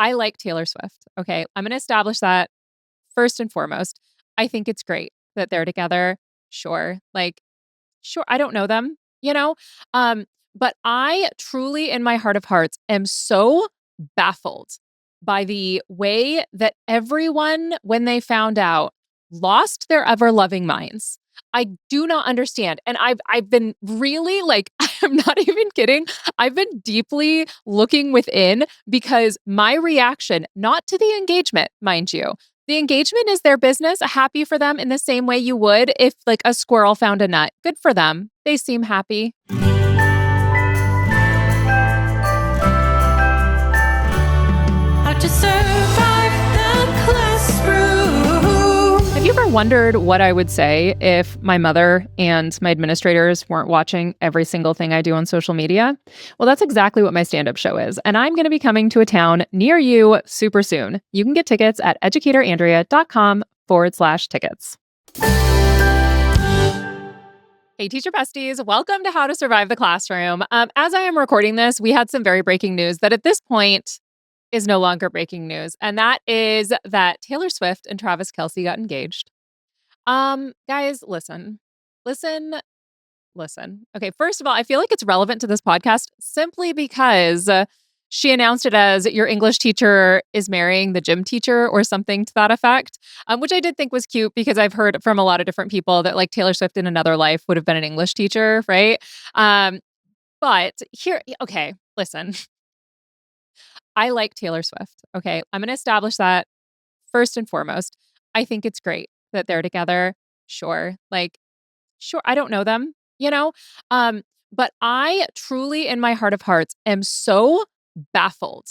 I like Taylor Swift. Okay. I'm going to establish that first and foremost. I think it's great that they're together. Sure. Sure. I don't know them, you know? Um, but I truly, in my heart of hearts, am so baffled by the way that everyone, when they found out, lost their ever loving minds. I do not understand. And I've been really like, I'm not even kidding. I've been deeply looking within because my reaction, not to the engagement, mind you, the engagement is their business. Happy for them in the same way you would if like a squirrel found a nut. Good for them. They seem happy. How to survive the classroom. Have you ever wondered what I would say if my mother and my administrators weren't watching every single thing I do on social media? Well, that's exactly what my stand-up show is. And I'm going to be coming to a town near you super soon. You can get tickets at educatorandrea.com/tickets. Hey, teacher besties, welcome to How to Survive the Classroom. As I am recording this, we had some very breaking news that at this point is no longer breaking news. And that is that Taylor Swift and Travis Kelce got engaged. Guys, listen. Okay, first of all, I feel like it's relevant to this podcast simply because she announced it as your English teacher is marrying the gym teacher or something to that effect, which I did think was cute because I've heard from a lot of different people that like Taylor Swift in another life would have been an English teacher, right? But here, okay, listen. I like Taylor Swift. Okay. I'm going to establish that first and foremost. I think it's great that they're together. Sure. Sure. I don't know them, you know? But I truly, in my heart of hearts, am so baffled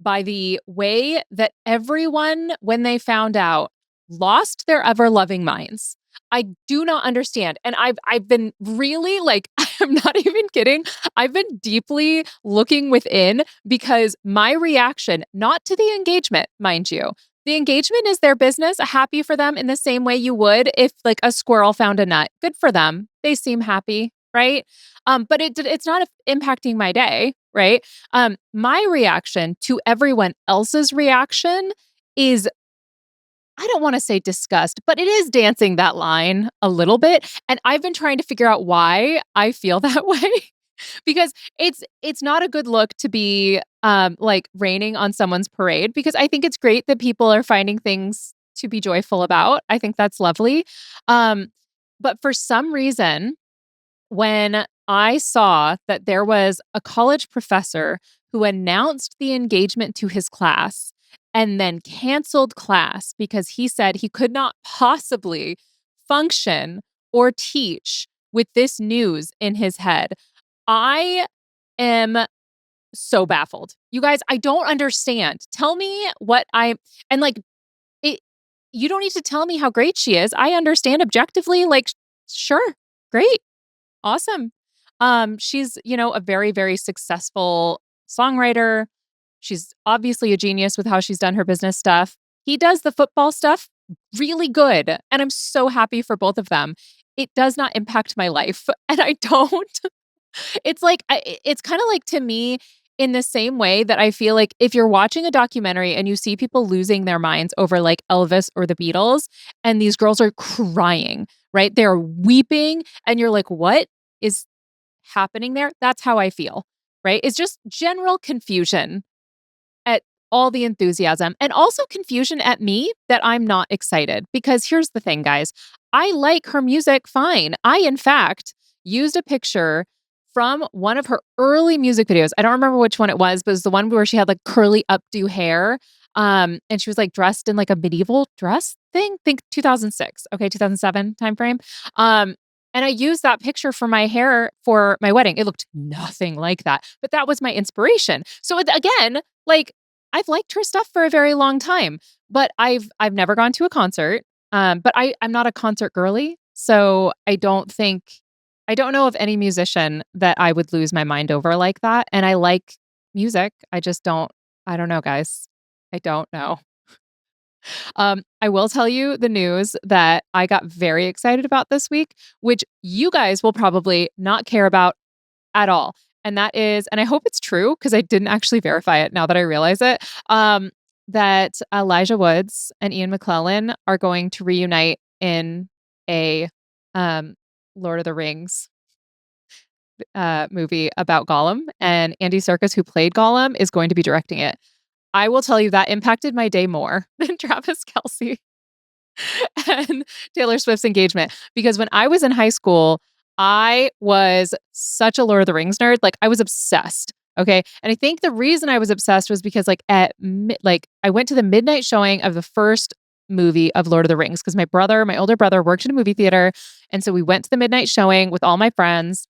by the way that everyone, when they found out, lost their ever loving minds. I do not understand. And I've been really like, I'm not even kidding. I've been deeply looking within because my reaction, not to the engagement, mind you, the engagement is their business. Happy for them in the same way you would if like a squirrel found a nut. Good for them. They seem happy, right? But it's not impacting my day, right? My reaction to everyone else's reaction is, I don't want to say disgust, but it is dancing that line a little bit. And I've been trying to figure out why I feel that way because it's not a good look to be like raining on someone's parade because I think it's great that people are finding things to be joyful about. I think that's lovely. But for some reason, when I saw that there was a college professor who announced the engagement to his class and then canceled class because he said he could not possibly function or teach with this news in his head, I am so baffled. You guys, I don't understand. Tell me what and like, it, you don't need to tell me how great she is. I understand objectively, like, sure, great. Awesome. She's, a very, very successful songwriter. She's obviously a genius with how she's done her business stuff. He does the football stuff really good. And I'm so happy for both of them. It does not impact my life. And I don't. It's like, it's kind of like to me, in the same way that I feel like if you're watching a documentary and you see people losing their minds over like Elvis or the Beatles, and these girls are crying, right? They're weeping, and you're like, what is happening there? That's how I feel, right? It's just general confusion at all the enthusiasm and also confusion at me that I'm not excited. Because here's the thing, guys, I like her music fine. I, in fact, used a picture from one of her early music videos. I don't remember which one it was, but it was the one where she had like curly updo hair. And she was like dressed in like a medieval dress thing. Think 2006. Okay, 2007 timeframe. And I used that picture for my hair for my wedding. It looked nothing like that, but that was my inspiration. So again, like I've liked her stuff for a very long time, but I've never gone to a concert. But I'm not a concert girly, so I don't know of any musician that I would lose my mind over like that. And I like music. I don't know, guys. I don't know. I will tell you the news that I got very excited about this week, which you guys will probably not care about at all. And that is, and I hope it's true because I didn't actually verify it now that I realize it, that Elijah Woods and Ian McKellen are going to reunite in a Lord of the Rings movie about Gollum, and Andy Serkis, who played Gollum, is going to be directing it. I will tell you that impacted my day more than Travis Kelce and Taylor Swift's engagement. Because when I was in high school, I was such a Lord of the Rings nerd. Like I was obsessed. Okay. And I think the reason I was obsessed was because I went to the midnight showing of the first movie of Lord of the Rings because my older brother worked in a movie theater. And so we went to the midnight showing with all my friends.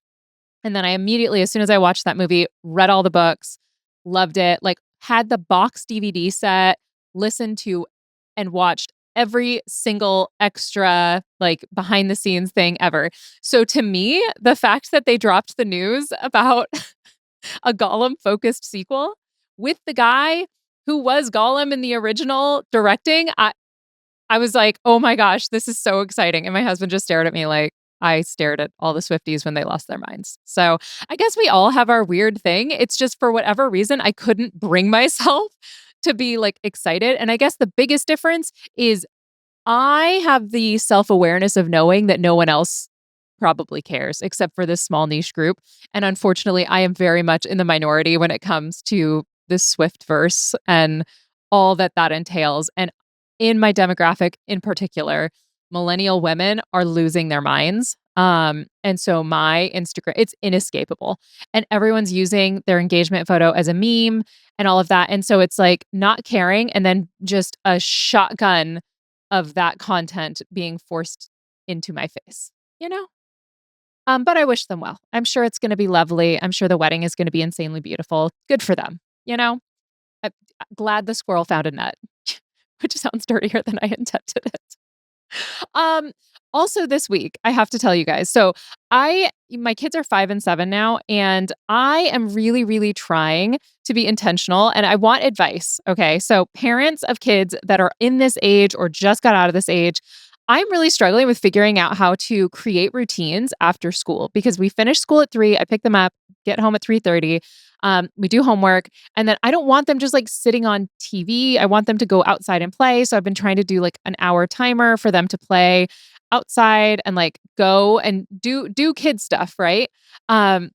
And then I immediately, as soon as I watched that movie, read all the books, loved it, like had the box DVD set, listened to and watched every single extra, like behind the scenes thing ever. So to me, the fact that they dropped the news about a Gollum focused sequel with the guy who was Gollum in the original directing, I was like, oh my gosh, this is so exciting. And my husband just stared at me like I stared at all the Swifties when they lost their minds. So I guess we all have our weird thing. It's just for whatever reason, I couldn't bring myself to be like excited. And I guess the biggest difference is I have the self awareness of knowing that no one else probably cares except for this small niche group. And unfortunately, I am very much in the minority when it comes to this Swift verse and all that that entails. And in my demographic in particular, millennial women are losing their minds. And so my Instagram, it's inescapable. And everyone's using their engagement photo as a meme and all of that. And so it's like not caring and then just a shotgun of that content being forced into my face, you know? But I wish them well. I'm sure it's going to be lovely. I'm sure the wedding is going to be insanely beautiful. Good for them. You know, I'm glad the squirrel found a nut, which sounds dirtier than I intended it. Um, Also this week, I have to tell you guys. So my kids are 5 and 7 now, and I am really, really trying to be intentional and I want advice. Okay. So parents of kids that are in this age or just got out of this age, I'm really struggling with figuring out how to create routines after school because we finish school at 3. I pick them up, get home at 3:30. We do homework, and then I don't want them just like sitting on TV. I want them to go outside and play. So I've been trying to do like an hour timer for them to play outside and like go and do kid stuff, right? Um,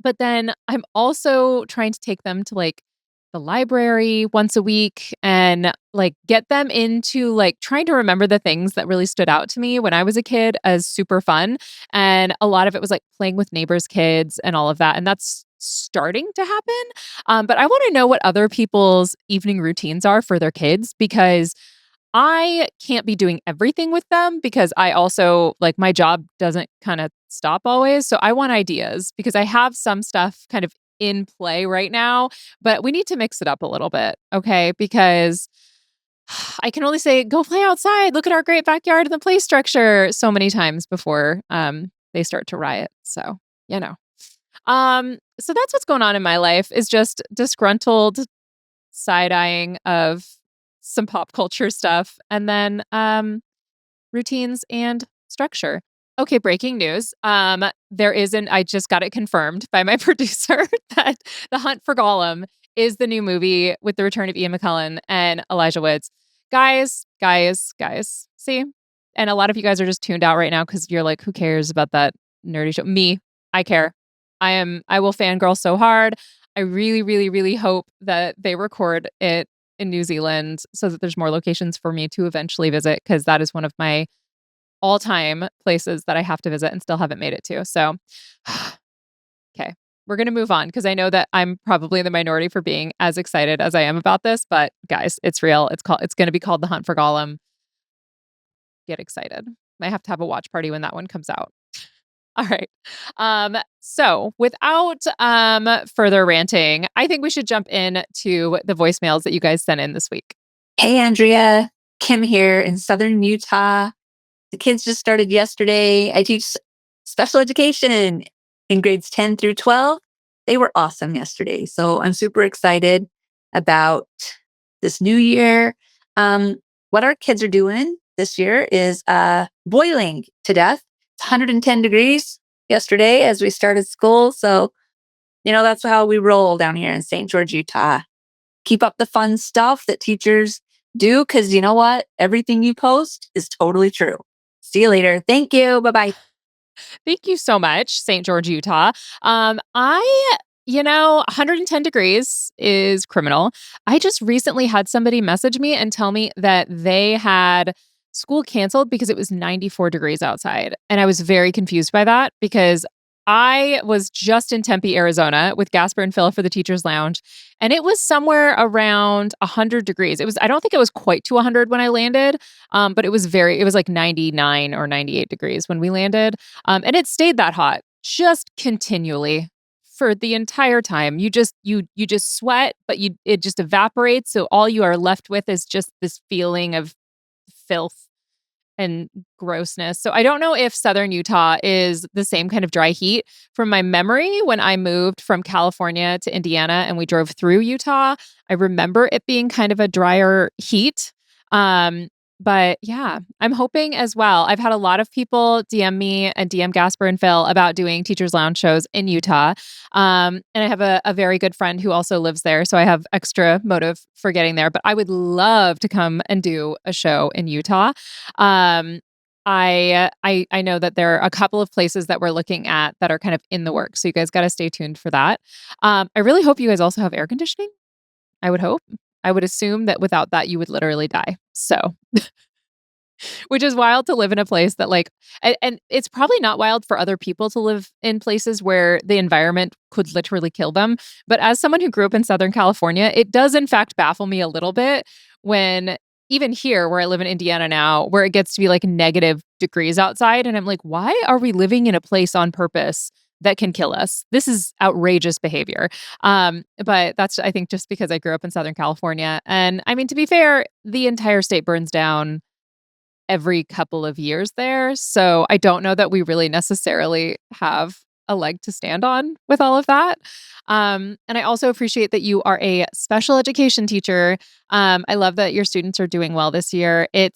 but then I'm also trying to take them to like the library once a week and like get them into like trying to remember the things that really stood out to me when I was a kid as super fun. And a lot of it was like playing with neighbors' kids and all of that. And that's starting to happen. But I want to know what other people's evening routines are for their kids because I can't be doing everything with them because I also like my job doesn't kind of stop always. So I want ideas because I have some stuff kind of in play right now, but we need to mix it up a little bit. Okay. Because I can only say, go play outside. Look at our great backyard and the play structure so many times before they start to riot. So, you know. So that's what's going on in my life is just disgruntled side-eyeing of some pop culture stuff and then routines and structure. Okay, breaking news. I just got it confirmed by my producer that The Hunt for Gollum is the new movie with the return of Ian McKellen and Elijah Woods. Guys. See? And a lot of you guys are just tuned out right now because you're like, who cares about that nerdy show? Me, I care. I will fangirl so hard. I really, really, really hope that they record it in New Zealand so that there's more locations for me to eventually visit because that is one of my all-time places that I have to visit and still haven't made it to. So, okay, we're going to move on because I know that I'm probably in the minority for being as excited as I am about this, but guys, it's real. It's going to be called The Hunt for Gollum. Get excited. I have to have a watch party when that one comes out. All right. So without further ranting, I think we should jump in to the voicemails that you guys sent in this week. Hey, Andrea. Kim here in Southern Utah. The kids just started yesterday. I teach special education in grades 10 through 12. They were awesome yesterday. So I'm super excited about this new year. What our kids are doing this year is boiling to death. It's 110 degrees yesterday as we started school. So That's how we roll down here in St. George, Utah. Keep up the fun stuff that teachers do, because you know what? Everything you post is totally true. See you later. Thank you. Bye-bye. Thank you so much, St. George, Utah. 110 degrees is criminal. I just recently had somebody message me and tell me that they had school canceled because it was 94 degrees outside. And I was very confused by that because I was just in Tempe, Arizona with Gasper and Phil for the Teacher's Lounge, and it was somewhere around 100 degrees. I don't think it was quite to 100 when I landed, but it was like 99 or 98 degrees when we landed. And it stayed that hot just continually for the entire time. You just sweat, but it just evaporates. So all you are left with is just this feeling of filth and grossness. So I don't know if Southern Utah is the same kind of dry heat. From my memory, when I moved from California to Indiana and we drove through Utah, I remember it being kind of a drier heat. But yeah, I'm hoping as well. I've had a lot of people DM me and DM Gasper and Phil about doing Teachers Lounge shows in Utah. And I have a very good friend who also lives there. So I have extra motive for getting there. But I would love to come and do a show in Utah. I know that there are a couple of places that we're looking at that are kind of in the works. So you guys got to stay tuned for that. I really hope you guys also have air conditioning. I would hope. I would assume that without that, you would literally die. So, which is wild to live in a place that and it's probably not wild for other people to live in places where the environment could literally kill them. But as someone who grew up in Southern California, it does in fact baffle me a little bit when even here where I live in Indiana now, where it gets to be like negative degrees outside. And I'm like, why are we living in a place on purpose that can kill us? This is outrageous behavior. But that's, I think, just because I grew up in Southern California. And I mean, to be fair, the entire state burns down every couple of years there. So I don't know that we really necessarily have a leg to stand on with all of that. And I also appreciate that you are a special education teacher. I love that your students are doing well this year. It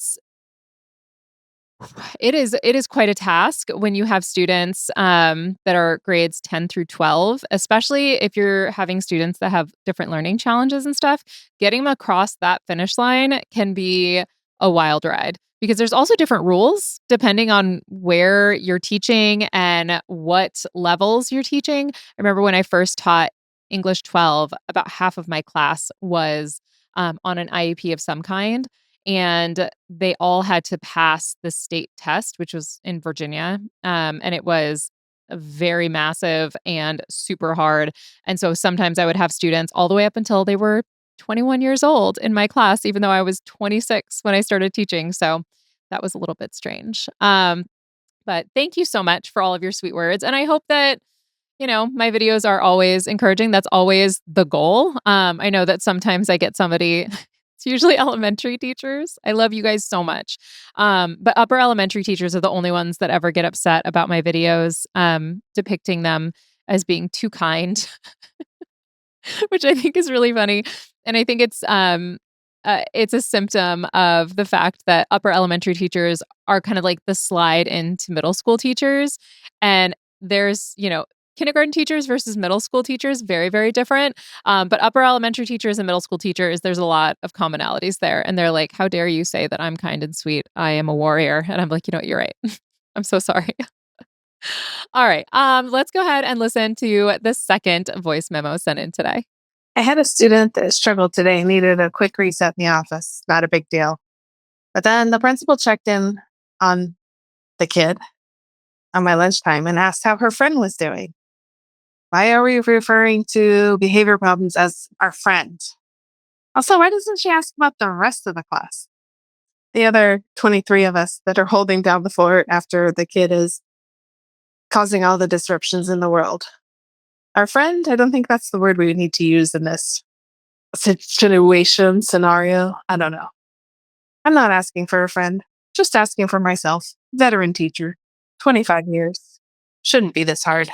is quite a task when you have students that are grades 10 through 12, especially if you're having students that have different learning challenges and stuff. Getting them across that finish line can be a wild ride because there's also different rules depending on where you're teaching and what levels you're teaching. I remember when I first taught English 12, about half of my class was on an IEP of some kind. And they all had to pass the state test, which was in Virginia. And it was very massive and super hard. And so sometimes I would have students all the way up until they were 21 years old in my class, even though I was 26 when I started teaching. So that was a little bit strange. But thank you so much for all of your sweet words. And I hope that my videos are always encouraging. That's always the goal. I know that sometimes I get somebody, it's usually elementary teachers. I love you guys so much. But upper elementary teachers are the only ones that ever get upset about my videos, depicting them as being too kind, which I think is really funny. And I think it's a symptom of the fact that upper elementary teachers are kind of like the slide into middle school teachers. And there's, kindergarten teachers versus middle school teachers, very, very different. But upper elementary teachers and middle school teachers, there's a lot of commonalities there. And they're like, how dare you say that I'm kind and sweet? I am a warrior. And I'm like, you know what? You're right. I'm so sorry. All right. Let's go ahead and listen to the second voice memo sent in today. I had a student that struggled today, needed a quick reset in the office. Not a big deal. But then the principal checked in on the kid on my lunchtime and asked how her friend was doing. Why are we referring to behavior problems as our friend? Also, why doesn't she ask about the rest of the class? The other 23 of us that are holding down the fort after the kid is causing all the disruptions in the world. Our friend, I don't think that's the word we need to use in this situation, scenario. I don't know. I'm not asking for a friend, just asking for myself. Veteran teacher, 25 years. Shouldn't be this hard.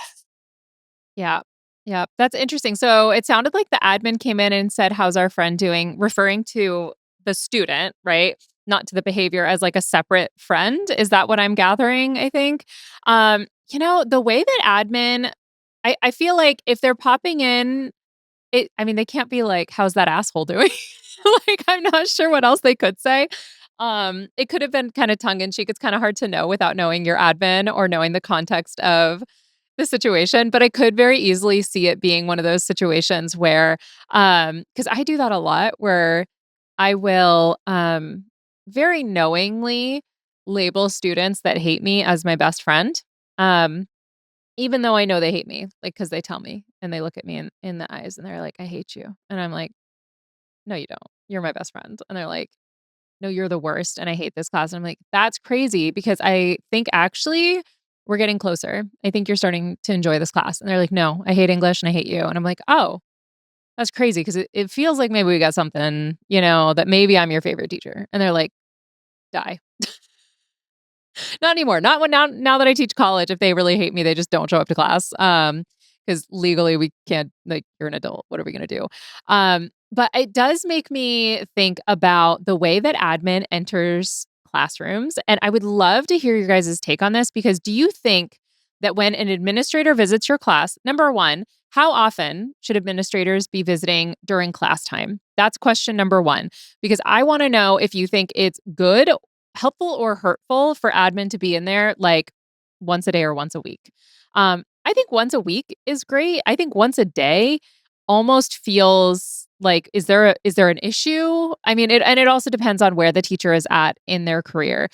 Yeah. Yeah. That's interesting. So it sounded like the admin came in and said, how's our friend doing? Referring to the student, right? Not to the behavior as like a separate friend. Is that what I'm gathering? I think. The way that admin I feel like if they're popping in, they can't be like, "How's that asshole doing?" Like, I'm not sure what else they could say. It could have been kinda tongue in cheek. It's kinda hard to know without knowing your admin or knowing the context of the situation, but I could very easily see it being one of those situations where, because I do that a lot, where I will, very knowingly label students that hate me as my best friend, um, even though I know they hate me, like, because they tell me and they look at me in the eyes and they're like, "I hate you." And I'm like, "No, you don't. You're my best friend." And they're like, "No, you're the worst, and I hate this class." And I'm like, "That's crazy because I think actually we're getting closer. I think you're starting to enjoy this class." And they're like, "No, I hate English and I hate you." And I'm like, "Oh, that's crazy because it feels like maybe we got something, that maybe I'm your favorite teacher." And they're like, "Die." Not anymore. Not when now that I teach college, if they really hate me, they just don't show up to class. Because legally we can't, like, you're an adult. What are we gonna do? But it does make me think about the way that admin enters classrooms. And I would love to hear your guys' take on this because do you think that when an administrator visits your class, number one, how often should administrators be visiting during class time? That's question number one, because I want to know if you think it's good, helpful, or hurtful for admin to be in there like once a day or once a week. I think once a week is great. I think once a day almost feels like is there an issue? I mean, it also depends on where the teacher is at in their career.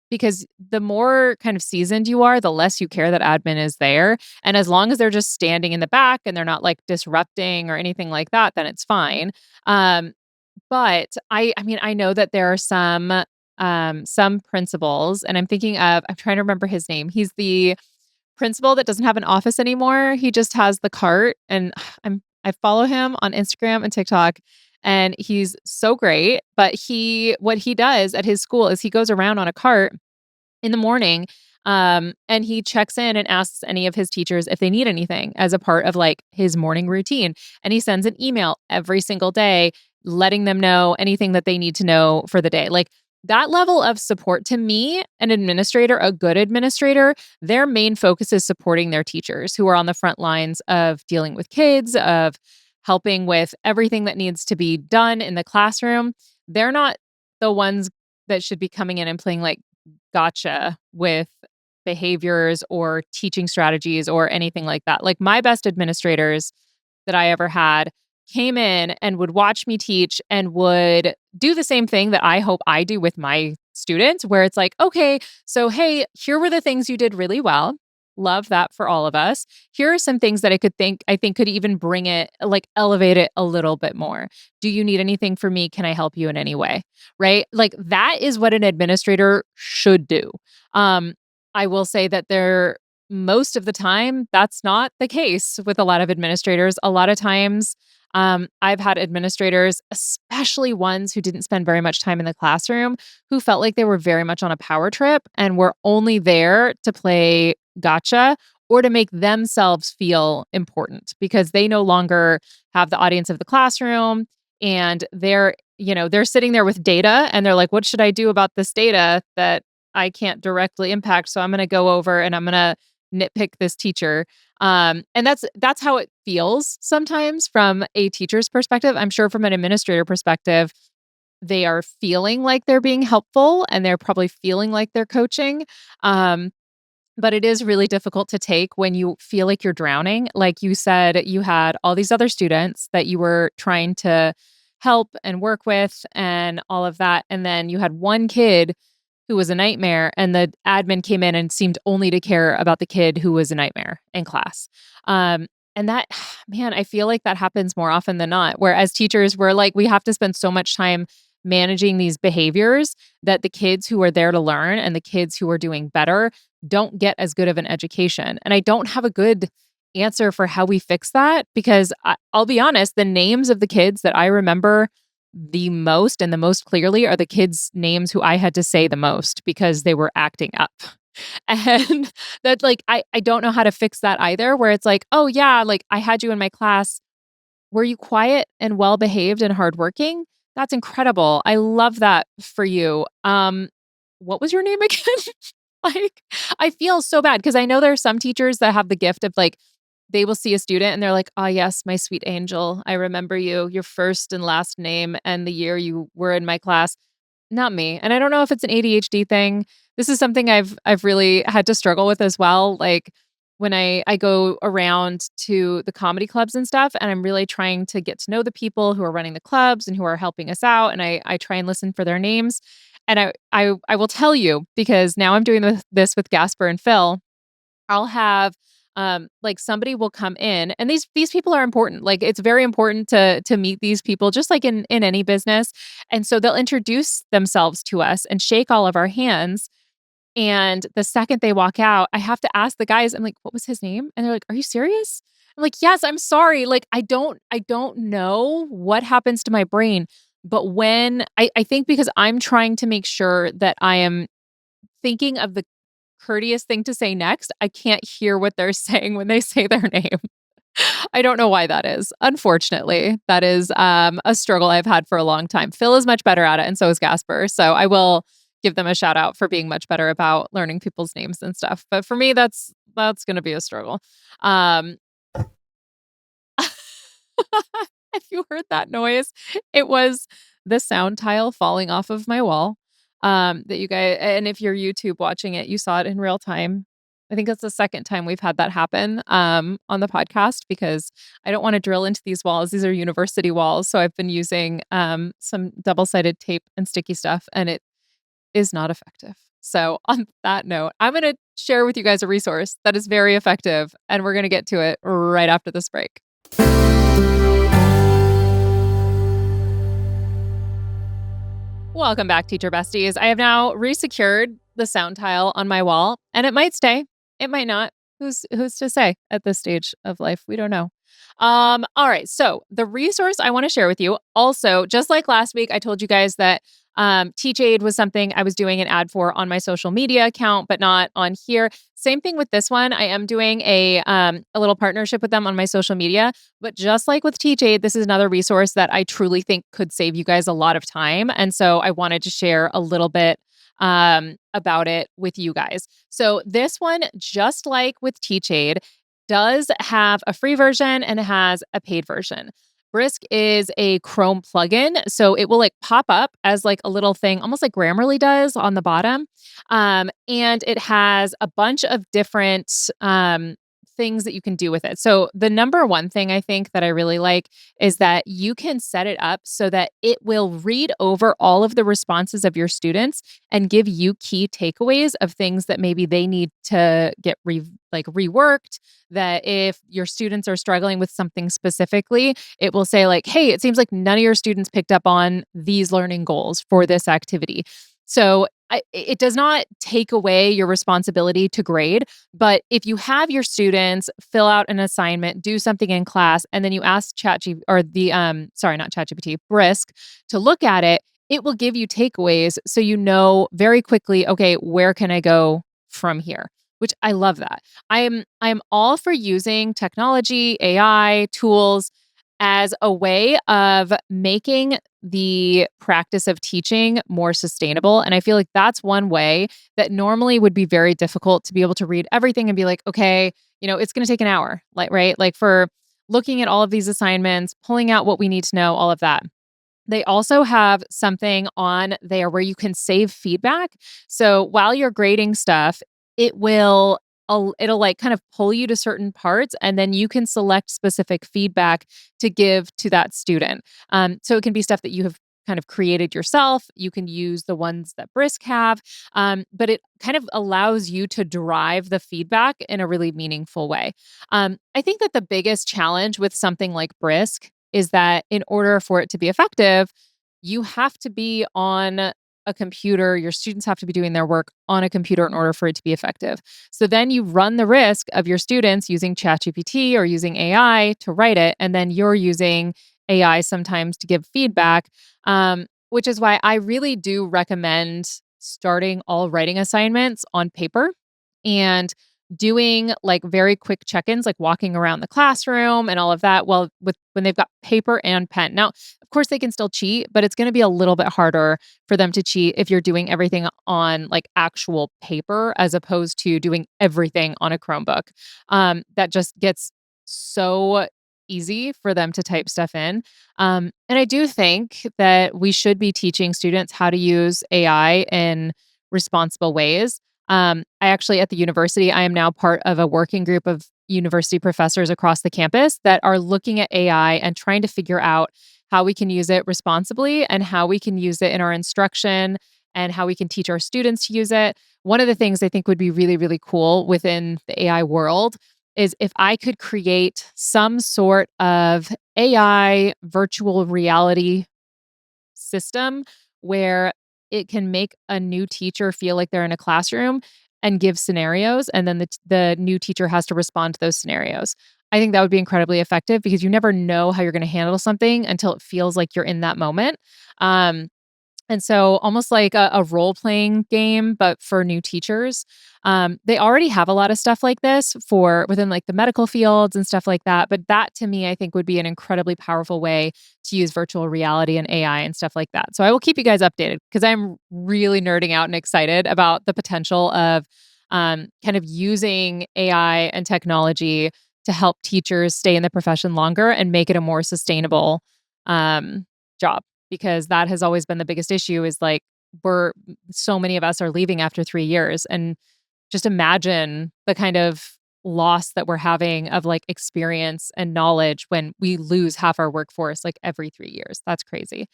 Because the more kind of seasoned you are, the less you care that admin is there. And as long as they're just standing in the back and they're not like disrupting or anything like that, then it's fine. But I mean, I know that there are some principals, and I'm trying to remember his name. He's the principal that doesn't have an office anymore. He just has the cart, and I follow him on Instagram and TikTok, and he's so great. But what he does at his school is he goes around on a cart in the morning, and he checks in and asks any of his teachers if they need anything as a part of like his morning routine. And he sends an email every single day letting them know anything that they need to know for the day. Like that level of support to me, an administrator, a good administrator, their main focus is supporting their teachers who are on the front lines of dealing with kids, of helping with everything that needs to be done in the classroom. They're not the ones that should be coming in and playing like gotcha with behaviors or teaching strategies or anything like that. Like my best administrators that I ever had came in and would watch me teach and would do the same thing that I hope I do with my students, where it's like, okay, so hey, here were the things you did really well. Love that for all of us. Here are some things that I think could even bring it, like elevate it a little bit more. Do you need anything from me? Can I help you in any way? Right? Like that is what an administrator should do. I will say that most of the time, that's not the case with a lot of administrators. A lot of times, I've had administrators, especially ones who didn't spend very much time in the classroom, who felt like they were very much on a power trip and were only there to play gotcha or to make themselves feel important because they no longer have the audience of the classroom and they're sitting there with data and they're like, what should I do about this data that I can't directly impact? So I'm going to go over and I'm going to nitpick this teacher. And that's how it feels sometimes from a teacher's perspective. I'm sure from an administrator perspective, they are feeling like they're being helpful and they're probably feeling like they're coaching. But it is really difficult to take when you feel like you're drowning. Like you said, you had all these other students that you were trying to help and work with and all of that. And then you had one kid who was a nightmare, and the admin came in and seemed only to care about the kid who was a nightmare in class. And that, man, I feel like that happens more often than not. Whereas teachers, we're like, we have to spend so much time managing these behaviors that the kids who are there to learn and the kids who are doing better don't get as good of an education. And I don't have a good answer for how we fix that because I'll be honest, the names of the kids that I remember the most and the most clearly are the kids' names who I had to say the most because they were acting up. And that's like, I don't know how to fix that either, where it's like, oh, yeah, like I had you in my class. Were you quiet and well behaved and hardworking? That's incredible. I love that for you. What was your name again? Like, I feel so bad because I know there are some teachers that have the gift of like they will see a student and they're like, "Ah, yes, my sweet angel. I remember you, your first and last name and the year you were in my class." Not me. And I don't know if it's an ADHD thing. This is something I've really had to struggle with as well. Like when I go around to the comedy clubs and stuff, and I'm really trying to get to know the people who are running the clubs and who are helping us out, and I try and listen for their names. And I will tell you, because now I'm doing this with Gasper and Phil. I'll have like somebody will come in, and these people are important. Like it's very important to meet these people, just like in any business. And so they'll introduce themselves to us and shake all of our hands. And the second they walk out, I have to ask the guys, I'm like, "What was his name?" And they're like, "Are you serious?" I'm like, "Yes, I'm sorry. Like I don't know what happens to my brain." But when I think because I'm trying to make sure that I am thinking of the courteous thing to say next, I can't hear what they're saying when they say their name. I don't know why that is. Unfortunately, that is a struggle I've had for a long time. Phil is much better at it, and so is Gasper. So I will give them a shout out for being much better about learning people's names and stuff. But for me, that's going to be a struggle. Um, if you heard that noise, it was the sound tile falling off of my wall. That you guys, and if you're YouTube watching it, you saw it in real time. I think that's the second time we've had that happen on the podcast because I don't want to drill into these walls. These are university walls. So I've been using some double sided tape and sticky stuff, and it is not effective. So, on that note, I'm going to share with you guys a resource that is very effective, and we're going to get to it right after this break. Welcome back, Teacher Besties. I have now resecured the sound tile on my wall, and it might stay. It might not. Who's to say at this stage of life? We don't know. All right. So the resource I want to share with you, also, just like last week, I told you guys that Teach Aid was something I was doing an ad for on my social media account, but not on here. Same thing with this one. I am doing a little partnership with them on my social media. But just like with Teach Aid, this is another resource that I truly think could save you guys a lot of time. And so I wanted to share a little bit about it with you guys. So this one, just like with Teach Aid, does have a free version and it has a paid version. Brisk is a Chrome plugin, so it will like pop up as like a little thing, almost like Grammarly does on the bottom. And it has a bunch of different things that you can do with it. So the number one thing I think that I really like is that you can set it up so that it will read over all of the responses of your students and give you key takeaways of things that maybe they need to get reworked. That if your students are struggling with something specifically, it will say like, "Hey, it seems like none of your students picked up on these learning goals for this activity." So it does not take away your responsibility to grade, but if you have your students fill out an assignment, do something in class, and then you ask ChatGPT or not ChatGPT, Brisk to look at it, it will give you takeaways so you know very quickly, okay, where can I go from here? Which I love that. I am all for using technology, AI, tools as a way of making the practice of teaching more sustainable. And I feel like that's one way that normally would be very difficult to be able to read everything and be like, okay, it's going to take an hour, like, right? Like for looking at all of these assignments, pulling out what we need to know, all of that. They also have something on there where you can save feedback. So while you're grading stuff, it'll like kind of pull you to certain parts and then you can select specific feedback to give to that student. So it can be stuff that you have kind of created yourself. You can use the ones that Brisk have, but it kind of allows you to drive the feedback in a really meaningful way. I think that the biggest challenge with something like Brisk is that in order for it to be effective, you have to be on a computer. Your students have to be doing their work on a computer in order for it to be effective. So then you run the risk of your students using ChatGPT or using AI to write it, and then you're using AI sometimes to give feedback, which is why I really do recommend starting all writing assignments on paper and doing like very quick check-ins, like walking around the classroom and all of that. Well, when they've got paper and pen. Now, of course, they can still cheat, but it's going to be a little bit harder for them to cheat if you're doing everything on like actual paper as opposed to doing everything on a Chromebook. That just gets so easy for them to type stuff in. And I do think that we should be teaching students how to use AI in responsible ways. I actually, at the university, I am now part of a working group of university professors across the campus that are looking at AI and trying to figure out how we can use it responsibly and how we can use it in our instruction and how we can teach our students to use it. One of the things I think would be really, really cool within the AI world is if I could create some sort of AI virtual reality system where it can make a new teacher feel like they're in a classroom and give scenarios, and then the new teacher has to respond to those scenarios. I think that would be incredibly effective because you never know how you're going to handle something until it feels like you're in that moment. Um, and so almost like a role-playing game, but for new teachers. They already have a lot of stuff like this for within like the medical fields and stuff like that. But that to me, I think would be an incredibly powerful way to use virtual reality and AI and stuff like that. So I will keep you guys updated because I'm really nerding out and excited about the potential of kind of using AI and technology to help teachers stay in the profession longer and make it a more sustainable job, because that has always been the biggest issue is like we're so many of us are leaving after 3 years, and just imagine the kind of loss that we're having of like experience and knowledge when we lose half our workforce like every 3 years. That's crazy.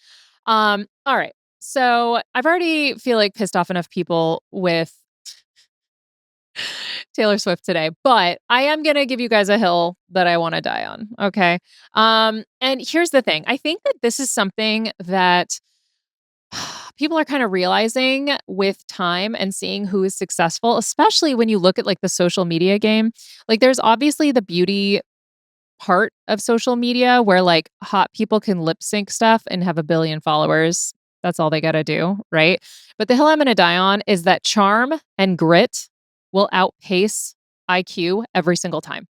All right. So I've already feel like pissed off enough people with Taylor Swift today, but I am going to give you guys a hill that I want to die on. Okay. And here's the thing. I think that this is something that people are kind of realizing with time and seeing who is successful, especially when you look at like the social media game. Like there's obviously the beauty part of social media where like hot people can lip sync stuff and have a billion followers. That's all they got to do, right? But the hill I'm going to die on is that charm and grit will outpace IQ every single time.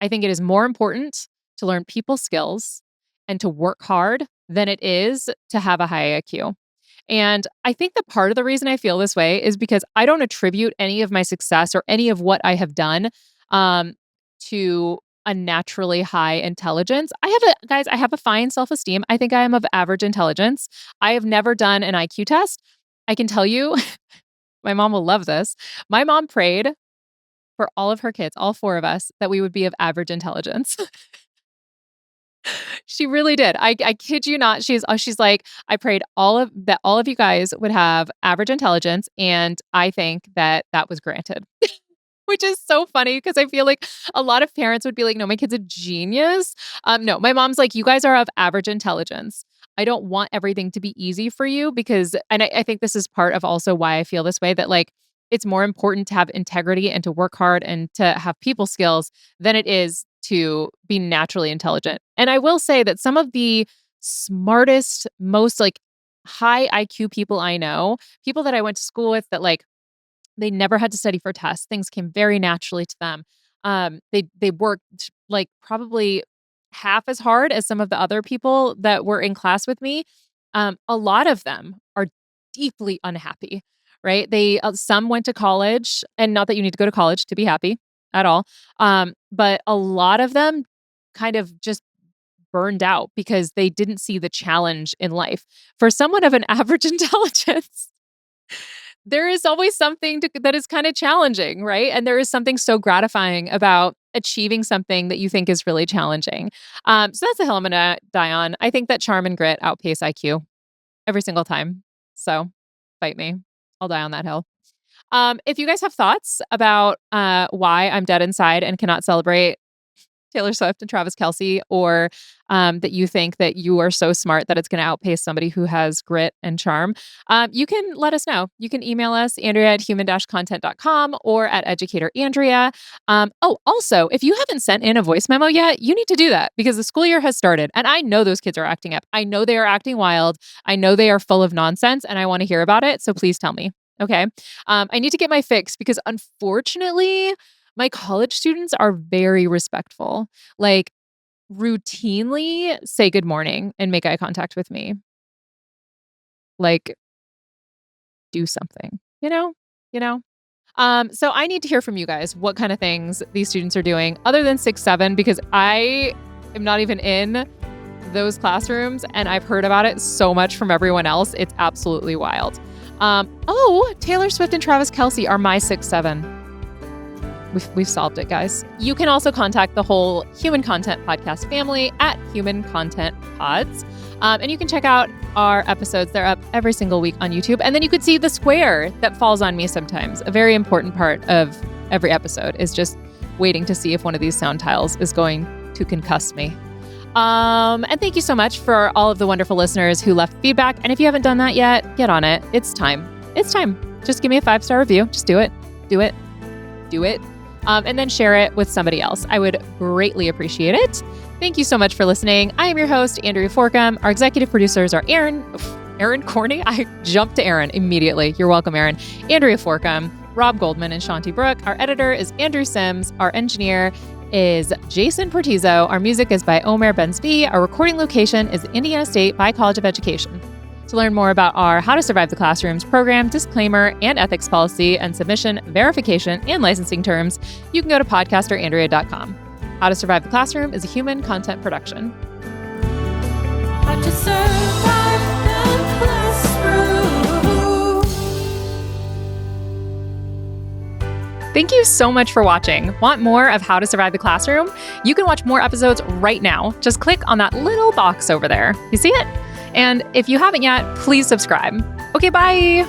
I think it is more important to learn people skills and to work hard than it is to have a high IQ. And I think that part of the reason I feel this way is because I don't attribute any of my success or any of what I have done um, to a naturally high intelligence. I have a fine self-esteem. I think I am of average intelligence. I have never done an IQ test. I can tell you, my mom will love this. My mom prayed for all of her kids, all four of us, that we would be of average intelligence. She really did. I kid you not. She's like, I prayed all of you guys would have average intelligence, and I think that that was granted. Which is so funny because I feel like a lot of parents would be like, "No, my kid's a genius." No, my mom's like, "You guys are of average intelligence. I don't want everything to be easy for you because," and I think this is part of also why I feel this way, that like it's more important to have integrity and to work hard and to have people skills than it is to be naturally intelligent. And I will say that some of the smartest, most like high IQ people I know, people that I went to school with that like they never had to study for tests. Things came very naturally to them. They worked like probably half as hard as some of the other people that were in class with me. A lot of them are deeply unhappy, right? They some went to college, and not that you need to go to college to be happy at all. But a lot of them kind of just burned out because they didn't see the challenge in life. For someone of an average intelligence, there is always something that is kind of challenging, right? And there is something so gratifying about achieving something that you think is really challenging. So that's the hill I'm going to die on. I think that charm and grit outpace IQ every single time. So fight me. I'll die on that hill. If you guys have thoughts about why I'm dead inside and cannot celebrate Taylor Swift and Travis Kelce, or that you think that you are so smart that it's going to outpace somebody who has grit and charm, you can let us know. You can email us, Andrea at human-content.com or at Educator Andrea. Also, if you haven't sent in a voice memo yet, you need to do that because the school year has started. And I know those kids are acting up. I know they are acting wild. I know they are full of nonsense, and I want to hear about it. So please tell me. Okay. I need to get my fix because unfortunately, my college students are very respectful. Like, routinely say good morning and make eye contact with me. Like, do something, you know? You know? So I need to hear from you guys what kind of things these students are doing other than 6-7, because I am not even in those classrooms and I've heard about it so much from everyone else. It's absolutely wild. Taylor Swift and Travis Kelce are my 6-7. We've solved it, guys. You can also contact the whole Human Content Podcast family at Human Content Pods. And you can check out our episodes. They're up every single week on YouTube. And then you could see the square that falls on me sometimes. A very important part of every episode is just waiting to see if one of these sound tiles is going to concuss me. And thank you so much for all of the wonderful listeners who left feedback. And if you haven't done that yet, get on it. It's time. It's time. Just give me a 5-star review. Just do it. Do it. Do it. And then share it with somebody else. I would greatly appreciate it. Thank you so much for listening. I am your host, Andrea Forkham. Our executive producers are Aaron Corney. I jumped to Aaron immediately. You're welcome, Aaron. Andrea Forkham, Rob Goldman, and Shanti Brooke. Our editor is Andrew Sims. Our engineer is Jason Portizo. Our music is by Omer Ben-Zvi. Our recording location is Indiana State by College of Education. To learn more about our How to Survive the Classrooms program, disclaimer, and ethics policy, and submission, verification, and licensing terms, you can go to podcasterandrea.com. How to Survive the Classroom is a human content production. How to survive the classroom. Thank you so much for watching. Want more of How to Survive the Classroom? You can watch more episodes right now. Just click on that little box over there. You see it? And if you haven't yet, please subscribe. Okay, bye.